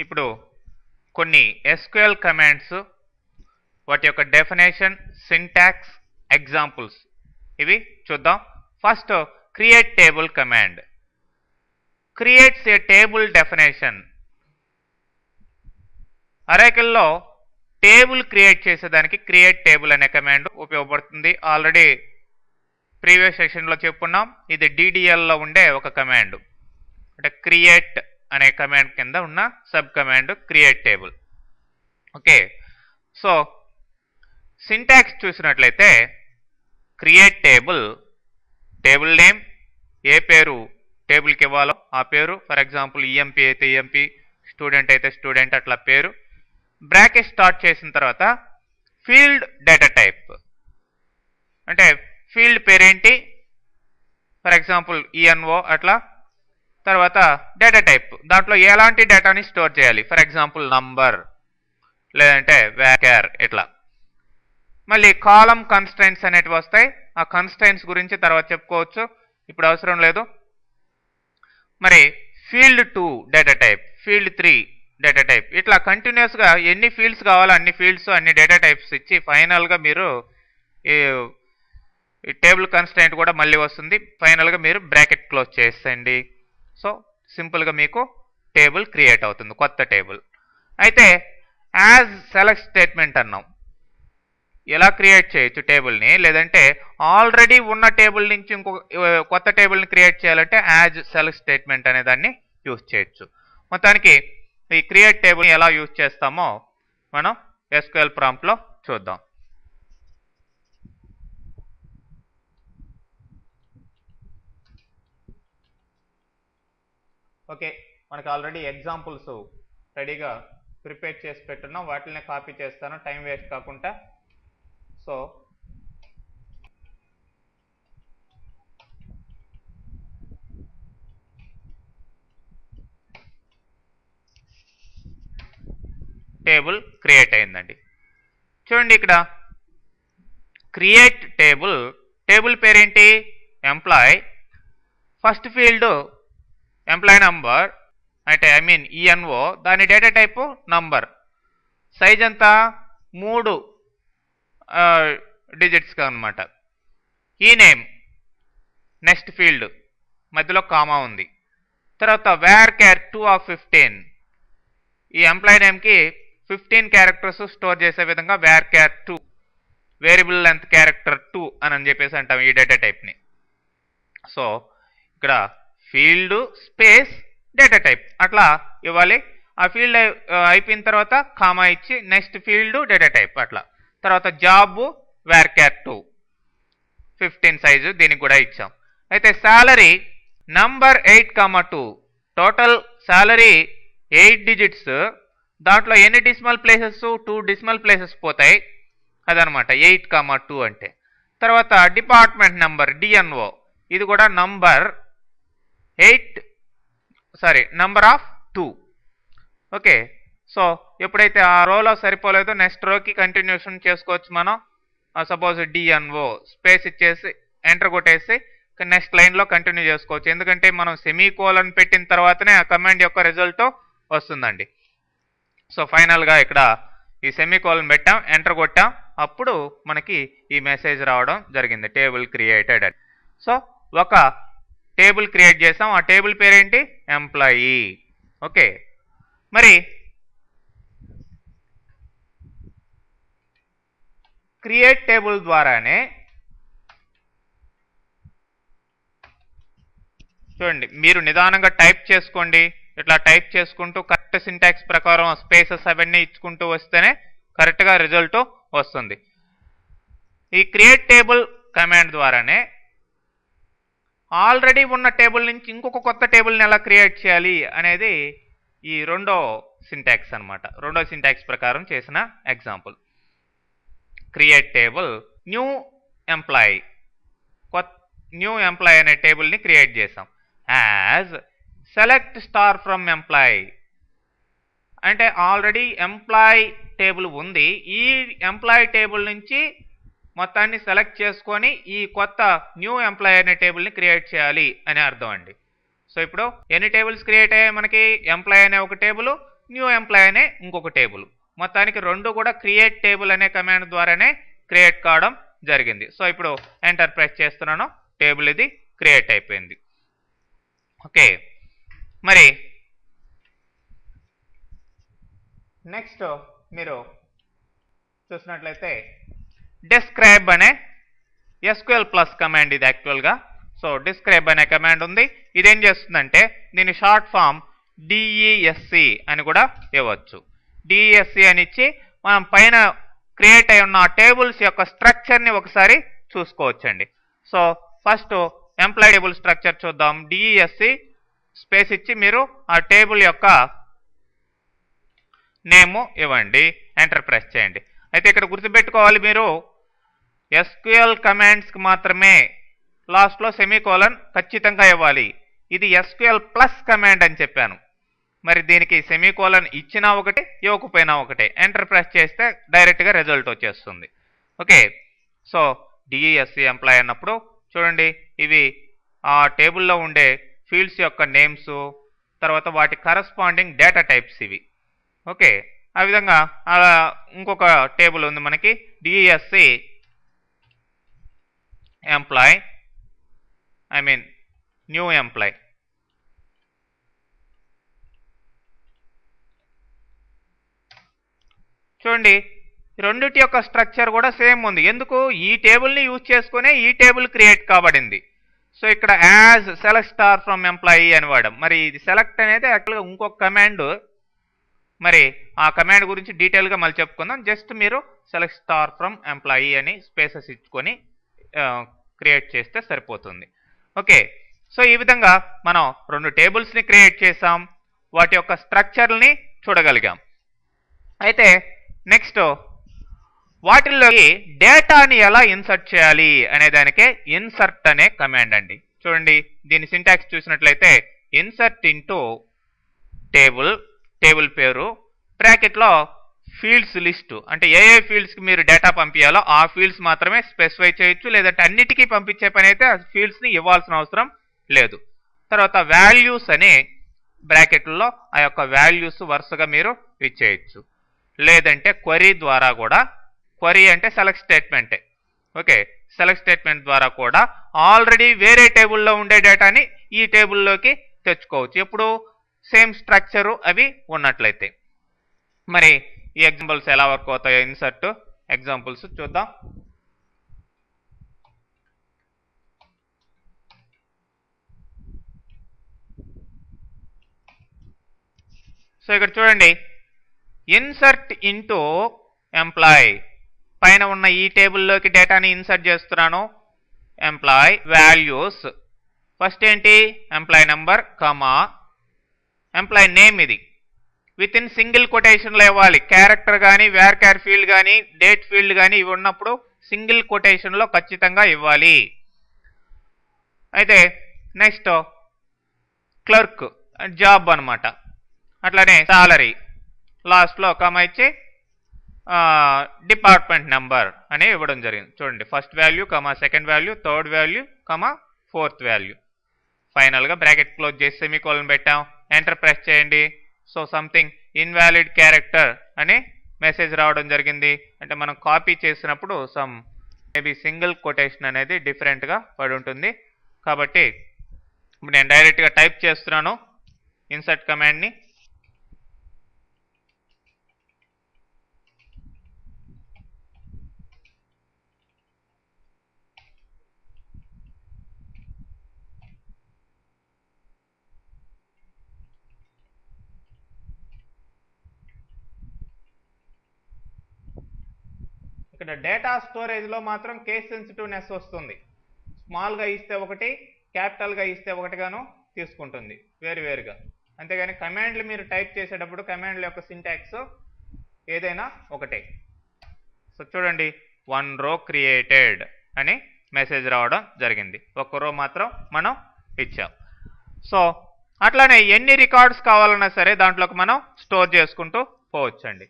ఇప్పుడు కొన్ని SQL commands, వాటి యొక్క డెఫినేషన్, సింటాక్స్, ఎగ్జాంపుల్స్ ఇవి చూద్దాం. First create table command creates a table definition. అరేకల్లో టేబుల్ క్రియేట్ చేసేదానికి క్రియేట్ టేబుల్ అనే కమాండ్ ఉపయోగపడుతుంది. ఆల్రెడీ ప్రీవియస్ సెషన్లో చెప్పుకున్నాం. ఇది DDLలో ఉండే ఒక కమాండ్, అంటే క్రియేట్ అనే కమాండ్ కింద ఉన్న sub command create table. Okay, so syntax చూసినట్లయితే క్రియేట్ టేబుల్, టేబుల్ నేమ్, ఏ పేరు టేబుల్కి ఇవ్వాలో ఆ పేరు, ఫర్ ఎగ్జాంపుల్ EMP అయితే EMP, స్టూడెంట్ అయితే స్టూడెంట్, అట్లా పేరు. బ్రాకెట్ స్టార్ట్ చేసిన తర్వాత ఫీల్డ్ డేటా టైప్, అంటే ఫీల్డ్ పేరేంటి, ఫర్ ఎగ్జాంపుల్ ENO అట్లా. తర్వాత డేటా టైప్, దాంట్లో ఎలాంటి డేటాని స్టోర్ చేయాలి, ఫర్ ఎగ్జాంపుల్ నంబర్ లేదంటే వ్యాక్యార్ ఇట్లా. మళ్ళీ కాలం కన్స్ట్రైంట్స్ అనేటివి వస్తాయి. ఆ కన్స్ట్రైంట్స్ గురించి తర్వాత చెప్పుకోవచ్చు, ఇప్పుడు అవసరం లేదు. మరి field 2 data type, field 3 data type, ఇట్లా కంటిన్యూస్గా ఎన్ని ఫీల్డ్స్ కావాలో అన్ని ఫీల్డ్స్, అన్ని డేటా టైప్స్ ఇచ్చి ఫైనల్గా మీరు ఈ టేబుల్ కన్స్ట్రైంట్ కూడా మళ్ళీ వస్తుంది. ఫైనల్గా మీరు బ్రాకెట్ క్లోజ్ చేసేయండి. సో సింపుల్గా మీకు టేబుల్ క్రియేట్ అవుతుంది, కొత్త టేబుల్. అయితే యాజ్ సెలెక్ట్ స్టేట్మెంట్ అన్నాం. ఎలా క్రియేట్ చేయొచ్చు టేబుల్ని, లేదంటే ఆల్రెడీ ఉన్న టేబుల్ నుంచి ఇంకొక కొత్త టేబుల్ని క్రియేట్ చేయాలంటే యాజ్ సెలెక్ట్ స్టేట్మెంట్ అనే దాన్ని యూజ్ చేయొచ్చు. మొత్తానికి ఈ క్రియేట్ టేబుల్ ఎలా యూజ్ చేస్తామో మనం SQL ప్రాంప్ట్లో చూద్దాం. ఓకే, మనకు ఆల్రెడీ ఎగ్జాంపుల్స్ రెడీగా ప్రిపేర్ చేసి పెట్టున్నాం, వాటిని కాపీ చేస్తాను టైం వేస్ట్ కాకుండా. సో టేబుల్ క్రియేట్ అయిందండి. చూడండి ఇక్కడ క్రియేట్ టేబుల్, టేబుల్ పేరేంటి employ, first field employ number, అంటే ENO, దాని డేటా టైపు నంబర్, సైజ్ అంతా 3 డిజిట్స్గా అనమాట. ఈ నేమ్, నెక్స్ట్ ఫీల్డ్ మధ్యలో కామా ఉంది. తర్వాత varchar 2 of 15, ఈ ఎంప్లాయ్ నేమ్కి 15 క్యారెక్టర్స్ స్టోర్ చేసే విధంగా varchar 2, వేరియబుల్ లెంత్ క్యారెక్టర్ 2 అని చెప్పేసి అంటాం ఈ డేటా టైప్ని. సో ఇక్కడ ఫీల్డ్ స్పేస్ డేటా టైప్ అట్లా ఇవ్వాలి. ఆ ఫీల్డ్ అయిపోయిన తర్వాత కామా ఇచ్చి నెక్స్ట్ ఫీల్డ్ డేటా టైప్ అట్లా. తర్వాత జాబ్ varchar 2, 15 సైజు, దీనికి కూడా ఇచ్చాం. అయితే salary number 8,2, total salary 8 digits, దాంట్లో ఎన్ని డెసిమల్ ప్లేసెస్, 2 డెసిమల్ ప్లేసెస్ పోతాయి, అదనమాట 8,2 అంటే. తర్వాత డిపార్ట్మెంట్ నెంబర్ DNO, ఇది కూడా number number of 2. Okay, so ఎప్పుడైతే ఆ రోలో సరిపోలేదో నెక్స్ట్ రోకి కంటిన్యూషన్ చేసుకోవచ్చు మనం. సపోజ్ DNO స్పేస్ ఇచ్చేసి ఎంటర్ కొట్టేసి నెక్స్ట్ లైన్లో కంటిన్యూ చేసుకోవచ్చు, ఎందుకంటే మనం సెమీకోలన్ పెట్టిన తర్వాతనే ఆ కమాండ్ యొక్క రిజల్ట్ వస్తుందండి. సో ఫైనల్గా ఇక్కడ ఈ సెమీకోలన్ పెట్టాం, ఎంటర్ కొట్టాం, అప్పుడు మనకి ఈ మెసేజ్ రావడం జరిగింది, టేబుల్ క్రియేటెడ్ అని. సో ఒక టేబుల్ క్రియేట్ చేసాం, ఆ టేబుల్ పేరేంటి ఎంప్లాయీ. ఓకే, మరి క్రియేట్ టేబుల్ ద్వారానే చూడండి, మీరు నిదానంగా టైప్ చేసుకోండి. ఇట్లా టైప్ చేసుకుంటూ కరెక్ట్ సింటాక్స్ ప్రకారం స్పేసెస్ అవన్నీ ఇచ్చుకుంటూ వస్తేనే కరెక్ట్గా రిజల్ట్ వస్తుంది. ఈ క్రియేట్ టేబుల్ కమాండ్ ద్వారానే ఆల్రెడీ ఉన్న టేబుల్ నుంచి ఇంకొక కొత్త టేబుల్ని ఎలా క్రియేట్ చేయాలి అనేది ఈ రెండో సింటాక్స్ అనమాట. రెండో సింటాక్స్ ప్రకారం చేసిన example. Create table new employee, new employee అనే టేబుల్ని క్రియేట్ చేసాం. As select star from employee, అంటే ఆల్రెడీ ఎంప్లాయీ టేబుల్ ఉంది, ఈ ఎంప్లాయీ టేబుల్ నుంచి మొత్తాన్ని సెలెక్ట్ చేసుకొని ఈ కొత్త న్యూ ఎంప్లాయీ అనే టేబుల్ని క్రియేట్ చేయాలి అని అర్థం అండి. సో ఇప్పుడు ఎన్ని టేబుల్స్ క్రియేట్ అయ్యాయి మనకి, ఎంప్లాయీ అనే ఒక టేబుల్, న్యూ ఎంప్లాయ్ అనే ఇంకొక టేబుల్. మొత్తానికి రెండు కూడా క్రియేట్ టేబుల్ అనే కమాండ్ ద్వారానే క్రియేట్ కావడం జరిగింది. సో ఇప్పుడు ఎంటర్ ప్రెస్ చేస్తున్నాను, టేబుల్ ఇది క్రియేట్ అయిపోయింది. ఓకే, మరి నెక్స్ట్ మీరు చూసినట్లయితే డిస్క్రైబ్ అనే SQL ప్లస్ కమాండ్ ఇది యాక్చువల్గా. సో డిస్క్రైబ్ అనే కమాండ్ ఉంది. ఇదేం చేస్తుందంటే దీని షార్ట్ ఫామ్ DESC అని కూడా ఇవ్వచ్చు. DESC అని ఇచ్చి మనం పైన క్రియేట్ అయి ఉన్న టేబుల్స్ యొక్క స్ట్రక్చర్ని ఒకసారి చూసుకోవచ్చండి. So first employ table structure చూద్దాం. DESC స్పేస్ ఇచ్చి మీరు ఆ టేబుల్ యొక్క నేమ్ ఇవ్వండి, ఎంటర్ ప్రెస్ చేయండి. అయితే ఇక్కడ గుర్తుపెట్టుకోవాలి, మీరు SQL కమాండ్స్కి మాత్రమే లాస్ట్లో సెమీకోలన్ ఖచ్చితంగా ఇవ్వాలి. ఇది SQL ప్లస్ కమాండ్ అని చెప్పాను, మరి దీనికి సెమీకోలన్ ఇచ్చినా ఒకటే ఇవ్వకపోయినా ఒకటే. ఎంటర్ ప్రెస్ చేస్తే డైరెక్ట్గా రిజల్ట్ వచ్చేస్తుంది. ఓకే, సో DESC ఎంప్లాయ్ అన్నప్పుడు చూడండి, ఇవి ఆ టేబుల్లో ఉండే ఫీల్డ్స్ యొక్క నేమ్స్, తర్వాత వాటి కరస్పాండింగ్ డేటా టైప్స్ ఇవి. ఓకే, ఆ విధంగా ఇంకొక టేబుల్ ఉంది మనకి, DESC ఎంప్లాయ్, న్యూ ఎంప్లాయ్. చూడండి, రెండిటి యొక్క స్ట్రక్చర్ కూడా సేమ్ ఉంది. ఎందుకు? ఈ టేబుల్ని యూజ్ చేసుకునే ఈ టేబుల్ క్రియేట్ కాబడింది. సో ఇక్కడ as select star from employee అని వాడాం. మరి ఇది సెలెక్ట్ అనేది యాక్చువల్గా ఇంకొక కమాండ్, మరి ఆ కమాండ్ గురించి డీటెయిల్గా మళ్ళీ చెప్పుకుందాం. జస్ట్ మీరు సెలెక్ట్ స్టార్ ఫ్రమ్ ఎంప్లాయీ అని స్పేసెస్ ఇచ్చుకొని క్రియేట్ చేస్తే సరిపోతుంది. ఓకే, సో ఈ విధంగా మనం రెండు టేబుల్స్ని క్రియేట్ చేసాం, వాటి యొక్క స్ట్రక్చర్ని చూడగలిగాం. అయితే నెక్స్ట్ వాటిల్లోకి డేటాని ఎలా ఇన్సర్ట్ చేయాలి అనే దానికే ఇన్సర్ట్ అనే కమాండ్ అండి. చూడండి, దీని సింటాక్స్ చూసినట్లయితే ఇన్సర్ట్ ఇంటూ టేబుల్, టేబుల్ పేరు, బ్రాకెట్లో ఫీల్డ్స్ లిస్టు, అంటే ఏ ఫీల్డ్స్కి మీరు డేటా పంపించాలో ఆ ఫీల్డ్స్ మాత్రమే స్పెసిఫై చేయొచ్చు, లేదంటే అన్నిటికీ పంపించే పని అయితే ఆ ఫీల్డ్స్ని ఇవ్వాల్సిన అవసరం లేదు. తర్వాత వాల్యూస్ అనే బ్రాకెట్లో ఆ యొక్క వాల్యూస్ వరుసగా మీరు ఇచ్చేయచ్చు, లేదంటే క్వరీ ద్వారా కూడా, క్వరీ అంటే సెలెక్ట్ స్టేట్మెంటే. ఓకే, సెలెక్ట్ స్టేట్మెంట్ ద్వారా కూడా ఆల్రెడీ వేరే టేబుల్లో ఉండే డేటాని ఈ టేబుల్లోకి తెచ్చుకోవచ్చు, ఎప్పుడు సేమ్ స్ట్రక్చరు అవి ఉన్నట్లయితే. మరి ఈ ఎగ్జాంపుల్స్ ఎలా వర్క్ అవుతాయో ఇన్సర్ట్ ఎగ్జాంపుల్స్ చూద్దాం. సో ఇక్కడ చూడండి, ఇన్సర్ట్ ఇంటూ ఎంప్లాయ్, పైన ఉన్న ఈ టేబుల్లోకి డేటాని ఇన్సర్ట్ చేస్తున్నాను. ఎంప్లాయ్ వాల్యూస్, ఫస్ట్ ఏంటి ఎంప్లాయ్ నెంబర్, కమా ఎంప్లాయ్ నేమ్, ఇది విత్ ఇన్ సింగిల్ కొటేషన్లో ఇవ్వాలి. క్యారెక్టర్ కానీ వేర్ క్యార్ ఫీల్డ్ కానీ డేట్ ఫీల్డ్ కానీ ఇవి ఉన్నప్పుడు సింగిల్ కొటేషన్లో ఖచ్చితంగా ఇవ్వాలి. అయితే నెక్స్ట్ క్లర్క్, జాబ్ అనమాట. అట్లానే సాలరీ, లాస్ట్లో కమా ఇచ్చి డిపార్ట్మెంట్ నెంబర్ అని ఇవ్వడం జరిగింది. చూడండి, ఫస్ట్ వాల్యూ కమా సెకండ్ వాల్యూ, థర్డ్ వాల్యూ కమా ఫోర్త్ వాల్యూ. ఫైనల్గా బ్రాకెట్ క్లోజ్ చేసి సెమీకోలన్ పెట్టాం, ఎంటర్ ప్రెస్ చేయండి. సో సంథింగ్ ఇన్వాలిడ్ క్యారెక్టర్ అని మెసేజ్ రావడం జరిగింది. అంటే మనం కాపీ చేసినప్పుడు సమ్ మేబీ సింగిల్ కొటేషన్ అనేది డిఫరెంట్గా పడి ఉంటుంది. కాబట్టి ఇప్పుడు నేను డైరెక్ట్గా టైప్ చేస్తున్నాను ఇన్సర్ట్ కమాండ్ని. ఇక్కడ డేటా స్టోరేజ్లో మాత్రం కేస్ సెన్సిటివ్నెస్ వస్తుంది. స్మాల్గా ఇస్తే ఒకటి, క్యాపిటల్గా ఇస్తే ఒకటిగాను తీసుకుంటుంది వేరువేరుగా. అంతేగాని కమాండ్లు మీరు టైప్ చేసేటప్పుడు కమాండ్ల యొక్క సింటాక్స్ ఏదైనా ఒకటే. సో చూడండి, 1 రో క్రియేటెడ్ అని మెసేజ్ రావడం జరిగింది, 1 రో మాత్రం మనం ఇచ్చాం. సో అట్లానే ఎన్ని రికార్డ్స్ కావాలన్నా సరే దాంట్లోకి మనం స్టోర్ చేసుకుంటూ పోవచ్చండి.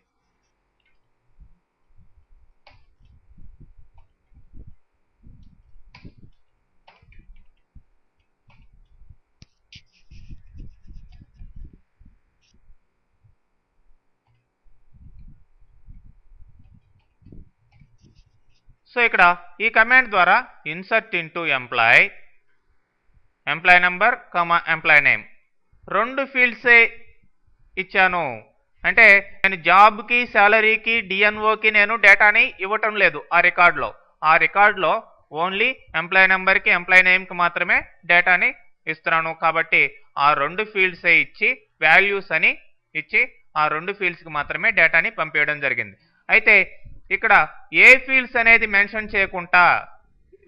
సో ఇక్కడ ఈ కమాండ్ ద్వారా insert into employ number employ name రెండు ఫీల్డ్సే ఇచ్చాను. అంటే నేను జాబ్కి శాలరీకి డిఎన్ఓకి నేను డేటాని ఇవ్వటం లేదు. ఆ రికార్డులో ఓన్లీ ఎంప్లాయ్ నెంబర్కి ఎంప్లాయ్ నేమ్కి మాత్రమే డేటాని ఇస్తున్నాను. కాబట్టి ఆ రెండు ఫీల్డ్సే ఇచ్చి వాల్యూస్ అని ఇచ్చి ఆ రెండు ఫీల్డ్స్కి మాత్రమే డేటాని పంపించడం జరిగింది. అయితే ఇక్కడ ఏ ఫీల్డ్స్ అనేది మెన్షన్ చేయకుండా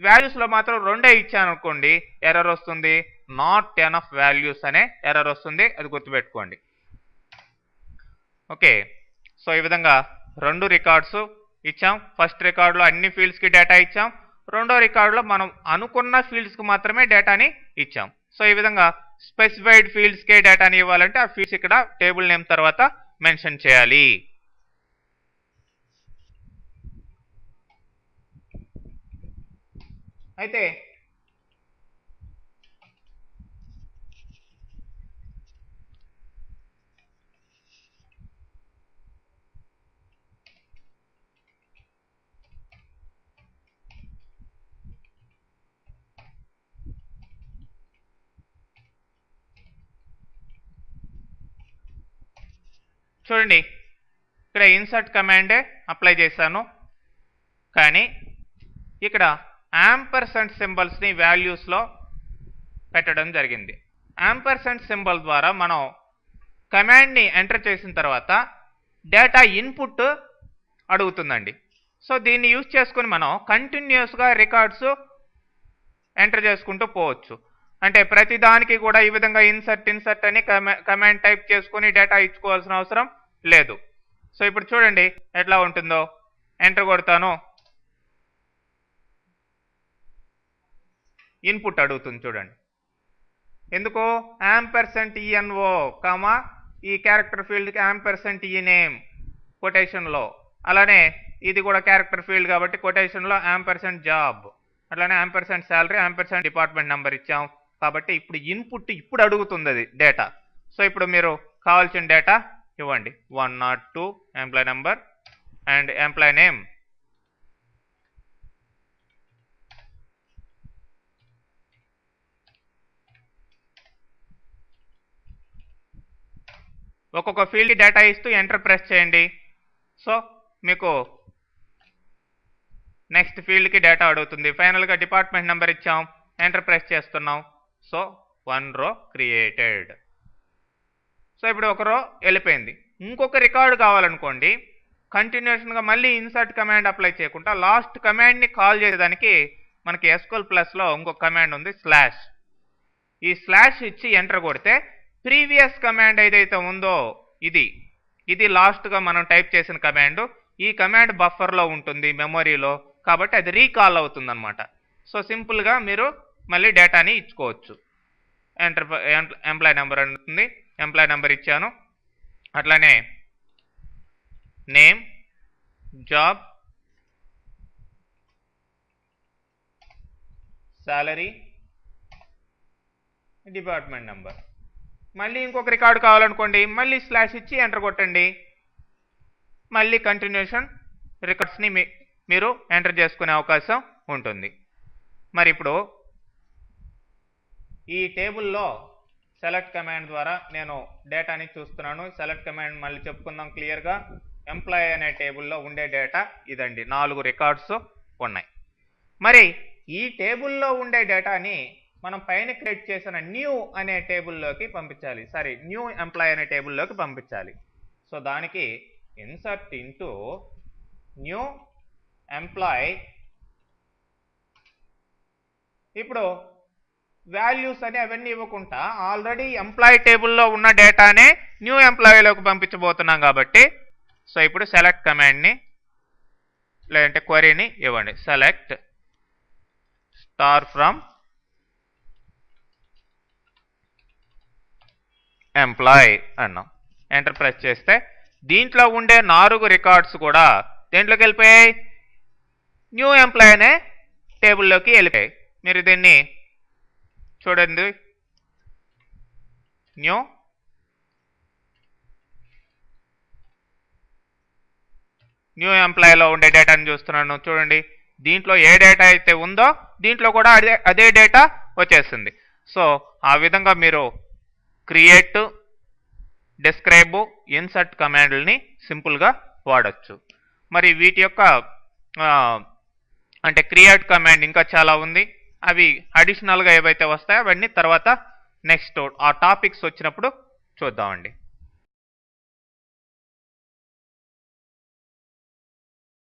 వాల్యూస్లో మాత్రం రెండే ఇచ్చాను అనుకోండి, ఎర్రర్ వస్తుంది. నాట్ ఎనఫ్ వాల్యూస్ అనే ఎర్రర్ వస్తుంది, అది గుర్తుపెట్టుకోండి. ఓకే, సో ఈ విధంగా రెండు రికార్డ్స్ ఇచ్చాం. ఫస్ట్ రికార్డులో అన్ని ఫీల్డ్స్కి డేటా ఇచ్చాం, రెండో రికార్డులో మనం అనుకున్న ఫీల్డ్స్కి మాత్రమే డేటాని ఇచ్చాం. సో ఈ విధంగా స్పెసిఫైడ్ ఫీల్డ్స్కే డేటాని ఇవ్వాలంటే ఆ ఫీల్డ్స్ ఇక్కడ టేబుల్ నేమ్ తర్వాత మెన్షన్ చేయాలి. అయితే చూడండి, ఇక్కడ ఇన్సర్ట్ కమాండే అప్లై చేశాను, కానీ ఇక్కడ యాంపర్సెంట్ సింబల్స్ని వాల్యూస్లో పెట్టడం జరిగింది. యాంపర్సెంట్ సింబల్ ద్వారా మనం కమాండ్ని ఎంటర్ చేసిన తర్వాత డేటా ఇన్పుట్ అడుగుతుందండి. సో దీన్ని యూజ్ చేసుకుని మనం కంటిన్యూస్గా రికార్డ్స్ ఎంటర్ చేసుకుంటూ పోవచ్చు. అంటే ప్రతి దానికి కూడా ఈ విధంగా ఇన్సర్ట్ అని కమాండ్ టైప్ చేసుకుని డేటా ఇచ్చుకోవాల్సిన అవసరం లేదు. సో ఇప్పుడు చూడండి ఎట్లా ఉంటుందో. ఎంటర్ కొడతాను, ఇన్పుట్ అడుగుతుంది చూడండి. ఎందుకు? యాంపర్సెంట్ ఈఎన్ఓ ఈ క్యారెక్టర్ ఫీల్డ్కి యాంపర్సెంట్ ఈ నేమ్ కొటేషన్లో, అలానే ఇది కూడా క్యారెక్టర్ ఫీల్డ్ కాబట్టి కొటేషన్లో యాంపర్సెంట్ జాబ్, అట్లానే ampersand salary, ampersand department number ఇచ్చాం. కాబట్టి ఇప్పుడు ఇన్పుట్ ఇప్పుడు అడుగుతుంది అది డేటా. సో ఇప్పుడు మీరు కావాల్సిన డేటా ఇవ్వండి. 102 employ number and employ name. ఒక్కొక్క ఫీల్డ్ డేటా ఇస్తూ ఎంటర్ ప్రెస్ చేయండి. సో మీకు నెక్స్ట్ ఫీల్డ్కి డేటా అడుగుతుంది. ఫైనల్గా డిపార్ట్మెంట్ నెంబర్ ఇచ్చాం, ఎంటర్ ప్రెస్ చేస్తున్నాం. So 1 row created. సో ఇప్పుడు ఒక రో వెళ్ళిపోయింది. ఇంకొక రికార్డు కావాలనుకోండి, కంటిన్యూషన్గా మళ్ళీ ఇన్సర్ట్ కమాండ్ అప్లై చేయకుండా లాస్ట్ కమాండ్ని కాల్ చేసేదానికి మనకి SQL+లో ఇంకొక కమాండ్ ఉంది, స్లాష్. ఈ స్లాష్ ఇచ్చి ఎంటర్ కొడితే ప్రీవియస్ కమాండ్ ఏదైతే ఉందో ఇది లాస్ట్గా మనం టైప్ చేసిన కమాండ్, ఈ కమాండ్ బఫర్లో ఉంటుంది మెమొరీలో, కాబట్టి అది రీకాల్ అవుతుంది అనమాట. సో సింపుల్గా మీరు మళ్ళీ డేటాని ఇచ్చుకోవచ్చు. ఎంప్లాయ్ నెంబర్ ఉంటుంది, ఎంప్లాయ్ నెంబర్ ఇచ్చాను, అట్లానే name, job, salary, department number. మళ్ళీ ఇంకొక రికార్డు కావాలనుకోండి, మళ్ళీ స్లాష్ ఇచ్చి ఎంటర్ కొట్టండి. మళ్ళీ కంటిన్యూషన్ రికార్డ్స్ని మీరు ఎంటర్ చేసుకునే అవకాశం ఉంటుంది. మరి ఇప్పుడు ఈ టేబుల్లో సెలెక్ట్ కమాండ్ ద్వారా నేను డేటాని చూస్తున్నాను. సెలెక్ట్ కమాండ్ మళ్ళీ చెప్పుకుందాం క్లియర్గా. ఎంప్లాయ్ అనే టేబుల్లో ఉండే డేటా ఇదండి, 4 రికార్డ్స్ ఉన్నాయి. మరి ఈ టేబుల్లో ఉండే డేటాని మనం పైన క్రియేట్ చేసిన న్యూ అనే టేబుల్లోకి పంపించాలి. న్యూ ఎంప్లాయ్ అనే టేబుల్లోకి పంపించాలి. సో దానికి ఇన్సర్ట్ ఇంటూ న్యూ ఎంప్లాయ్. ఇప్పుడు వాల్యూస్ అని అవన్నీ ఇవ్వకుండా ఆల్రెడీ ఎంప్లాయ్ టేబుల్లో ఉన్న డేటానే న్యూ ఎంప్లాయీలోకి పంపించబోతున్నాం కాబట్టి, సో ఇప్పుడు సెలెక్ట్ కమాండ్ని లేదంటే క్వరీని ఇవ్వండి. సెలెక్ట్ స్టార్ ఫ్రమ్ ఎంప్లాయ్ అన్నాం, ఎంటర్ ప్రెస్ చేస్తే దీంట్లో ఉండే 4 రికార్డ్స్ కూడా దేంట్లోకి వెళ్ళిపోయాయి? న్యూ ఎంప్లాయ్ అనే టేబుల్లోకి వెళ్ళిపోయాయి. మీరు దీన్ని చూడండి, న్యూ ఎంప్లాయ్లో ఉండే డేటాని చూస్తున్నాను. చూడండి, దీంట్లో ఏ డేటా అయితే ఉందో దీంట్లో కూడా అదే డేటా వచ్చేస్తుంది. సో ఆ విధంగా మీరు క్రియేట్, డిస్క్రైబ్, ఇన్సర్ట్ కమాండ్లని సింపుల్గా వాడచ్చు. మరి వీటి యొక్క అంటే క్రియేట్ కమాండ్ ఇంకా చాలా ఉంది. అవి అడిషనల్గా ఏవైతే వస్తాయో అవన్నీ తర్వాత నెక్స్ట్ ఆ టాపిక్స్ వచ్చినప్పుడు చూద్దామండి.